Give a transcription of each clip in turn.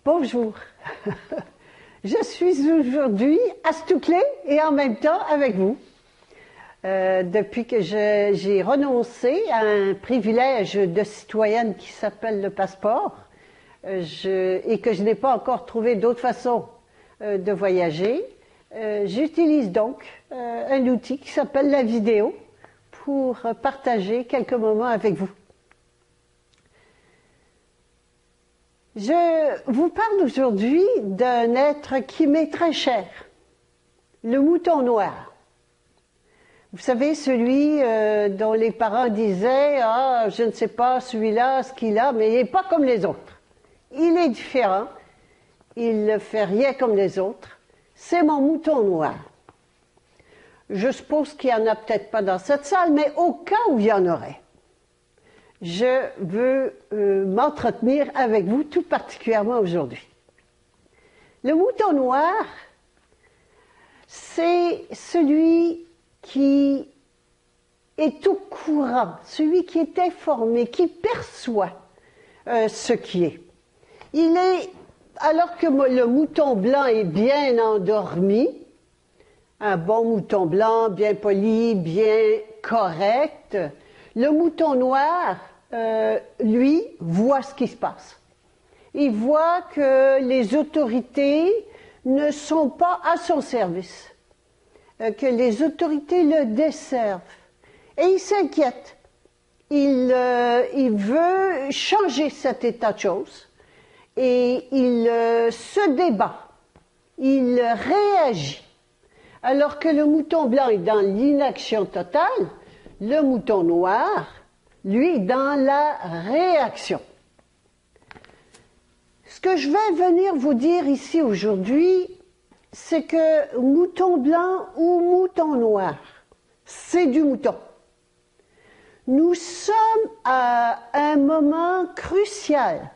Bonjour, je suis aujourd'hui à Stouclé et en même temps avec vous. Depuis que j'ai renoncé à un privilège de citoyenne qui s'appelle le passeport et que je n'ai pas encore trouvé d'autre façon de voyager, j'utilise donc un outil qui s'appelle la vidéo pour partager quelques moments avec vous. Je vous parle aujourd'hui d'un être qui m'est très cher, le mouton noir. Vous savez, celui dont les parents disaient « Ah, je ne sais pas, celui-là, ce qu'il a, mais il n'est pas comme les autres. Il est différent, il ne fait rien comme les autres. C'est mon mouton noir. » Je suppose qu'il n'y en a peut-être pas dans cette salle, mais au cas où il y en aurait, je veux m'entretenir avec vous tout particulièrement aujourd'hui. Le mouton noir, c'est celui qui est au courant, celui qui est informé, qui perçoit ce qui est. Il est, alors que le mouton blanc est bien endormi, un bon mouton blanc, bien poli, bien correct, le mouton noir, lui, voit ce qui se passe. Il voit que les autorités ne sont pas à son service, que les autorités le desservent. Et il s'inquiète. Il veut changer cet état de choses et il se débat. Il réagit. Alors que le mouton blanc est dans l'inaction totale, le mouton noir, lui, dans la réaction. Ce que je vais venir vous dire ici aujourd'hui, c'est que mouton blanc ou mouton noir, c'est du mouton. Nous sommes à un moment crucial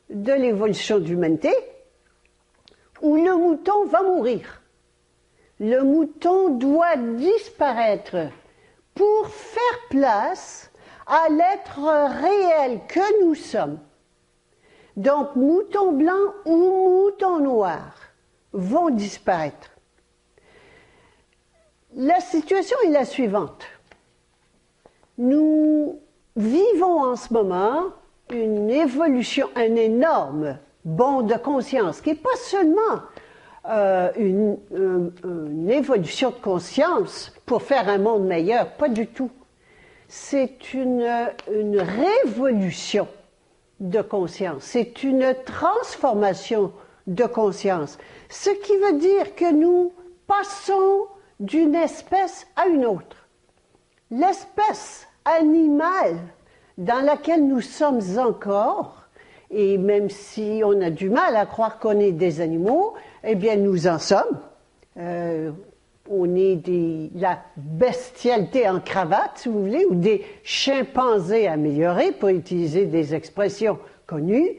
de l'évolution de l'humanité où le mouton va mourir. Le mouton doit disparaître pour faire place à l'être réel que nous sommes. Donc, mouton blanc ou mouton noir vont disparaître. La situation est la suivante. Nous vivons en ce moment une évolution, un énorme bond de conscience, qui n'est pas seulement une évolution de conscience pour faire un monde meilleur, pas du tout. C'est une révolution de conscience, c'est une transformation de conscience. Ce qui veut dire que nous passons d'une espèce à une autre. L'espèce animale dans laquelle nous sommes encore, et même si on a du mal à croire qu'on est des animaux, eh bien nous en sommes. On est la bestialité en cravate, si vous voulez, ou des chimpanzés améliorés, pour utiliser des expressions connues.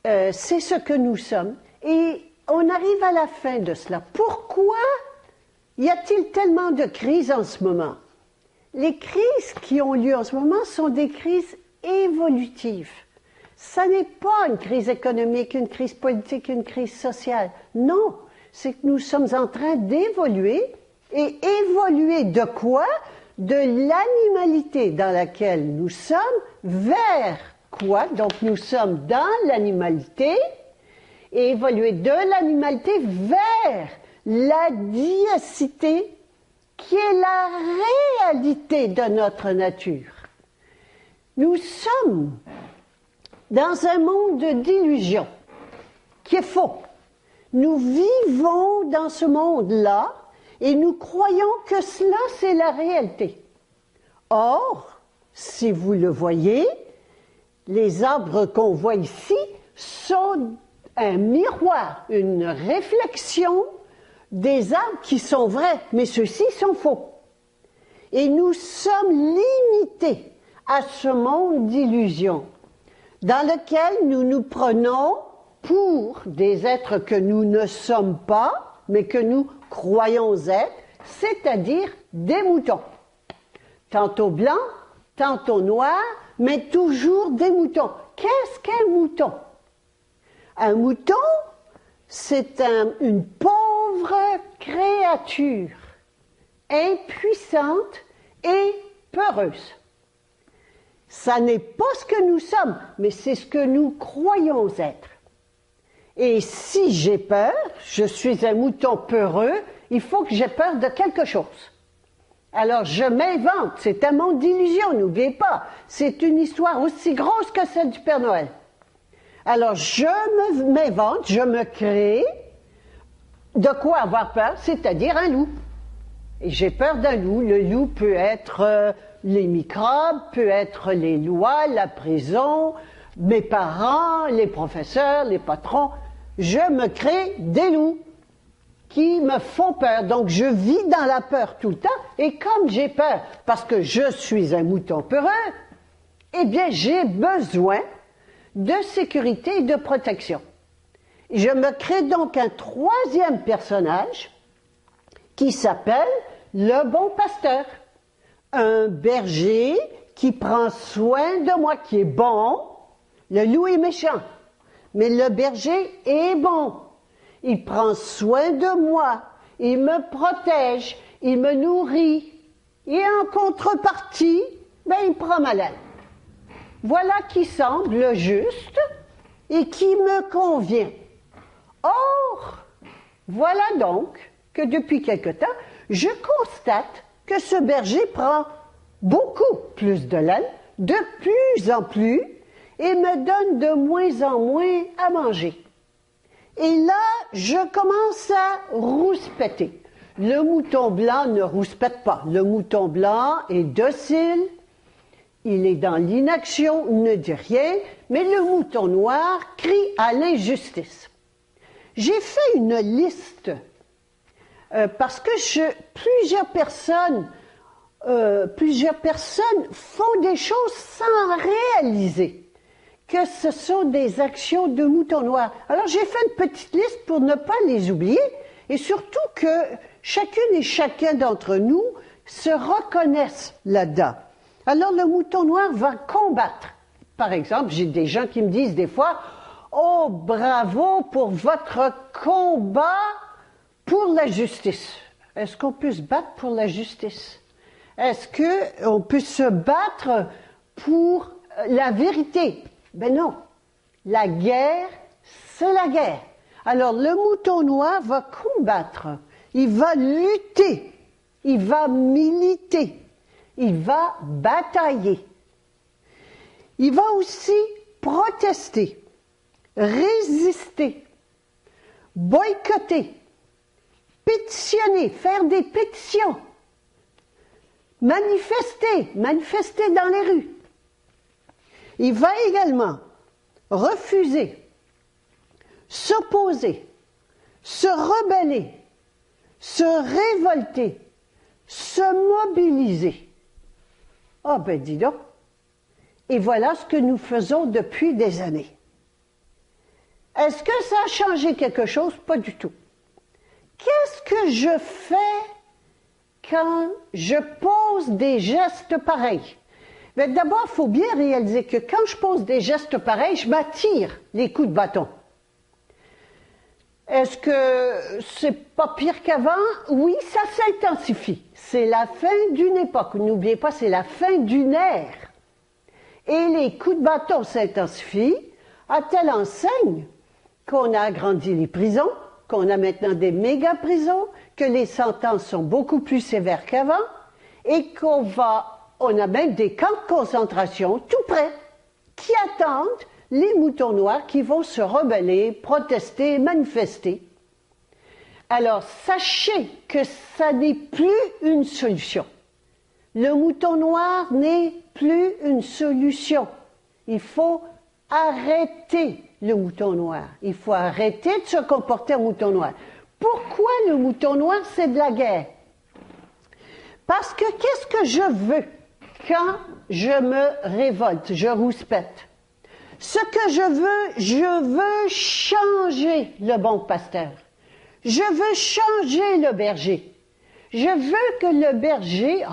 C'est ce que nous sommes. Et on arrive à la fin de cela. Pourquoi y a-t-il tellement de crises en ce moment? Les crises qui ont lieu en ce moment sont des crises évolutives. Ça n'est pas une crise économique, une crise politique, une crise sociale. Non, c'est que nous sommes en train d'évoluer. Et évoluer de quoi? De l'animalité dans laquelle nous sommes vers quoi? Donc nous sommes dans l'animalité et évoluer de l'animalité vers la diacité qui est la réalité de notre nature. Nous sommes dans un monde d'illusions qui est faux. Nous vivons dans ce monde-là et nous croyons que cela, c'est la réalité. Or, si vous le voyez, les arbres qu'on voit ici sont un miroir, une réflexion des arbres qui sont vrais, mais ceux-ci sont faux. Et nous sommes limités à ce monde d'illusions dans lequel nous nous prenons pour des êtres que nous ne sommes pas, mais que nous croyons être, c'est-à-dire des moutons. Tantôt blancs, tantôt noirs, mais toujours des moutons. Qu'est-ce qu'un mouton? Un mouton, c'est une pauvre créature, impuissante et peureuse. Ça n'est pas ce que nous sommes, mais c'est ce que nous croyons être. Et si j'ai peur, je suis un mouton peureux, il faut que j'ai peur de quelque chose. Alors je m'invente, c'est un monde d'illusions, n'oubliez pas, c'est une histoire aussi grosse que celle du Père Noël. Alors je m'invente, je me crée de quoi avoir peur, c'est-à-dire un loup. Et j'ai peur d'un loup. Le loup peut être les microbes, peut être les lois, la prison, mes parents, les professeurs, les patrons. Je me crée des loups qui me font peur. Donc je vis dans la peur tout le temps. Et comme j'ai peur, parce que je suis un mouton peureux, eh bien j'ai besoin de sécurité et de protection. Je me crée donc un troisième personnage qui s'appelle le bon pasteur. Un berger qui prend soin de moi, qui est bon. Le loup est méchant, mais le berger est bon. Il prend soin de moi, il me protège, il me nourrit. Et en contrepartie, il prend ma laine. Voilà qui semble juste et qui me convient. Or, voilà donc que depuis quelque temps, je constate que ce berger prend beaucoup plus de laine, de plus en plus, et me donne de moins en moins à manger. Et là, je commence à rouspéter. Le mouton blanc ne rouspète pas. Le mouton blanc est docile, il est dans l'inaction, ne dit rien, mais le mouton noir crie à l'injustice. J'ai fait une liste parce que plusieurs personnes font des choses sans réaliser que ce sont des actions de mouton noir. Alors j'ai fait une petite liste pour ne pas les oublier et surtout que chacune et chacun d'entre nous se reconnaissent là-dedans. Alors le mouton noir va combattre. Par exemple, j'ai des gens qui me disent des fois « Oh, bravo pour votre combat pour la justice. » Est-ce qu'on peut se battre pour la justice? Est-ce qu'on peut se battre pour la vérité? Ben non. La guerre, c'est la guerre. Alors le mouton noir va combattre, il va lutter, il va militer, il va batailler. Il va aussi protester, résister, boycotter, pétitionner, faire des pétitions, manifester dans les rues. Il va également refuser, s'opposer, se rebeller, se révolter, se mobiliser. Ah ben dis donc. Et voilà ce que nous faisons depuis des années. Est-ce que ça a changé quelque chose? Pas du tout. Qu'est-ce que je fais quand je pose des gestes pareils? Mais d'abord, il faut bien réaliser que quand je pose des gestes pareils, je m'attire les coups de bâton. Est-ce que c'est pas pire qu'avant? Oui, ça s'intensifie. C'est la fin d'une époque. N'oubliez pas, c'est la fin d'une ère. Et les coups de bâton s'intensifient à telle enseigne qu'on a agrandi les prisons, qu'on a maintenant des méga-prisons, que les sentences sont beaucoup plus sévères qu'avant, et qu'on a même des camps de concentration tout près, qui attendent les moutons noirs qui vont se rebeller, protester, manifester. Alors, sachez que ça n'est plus une solution. Le mouton noir n'est plus une solution. Il faut arrêter le mouton noir. Il faut arrêter de se comporter en mouton noir. Pourquoi le mouton noir, c'est de la guerre? Parce que qu'est-ce que je veux quand je me révolte, je rouspète? Ce que je veux changer le bon pasteur. Je veux changer le berger. Je veux que le berger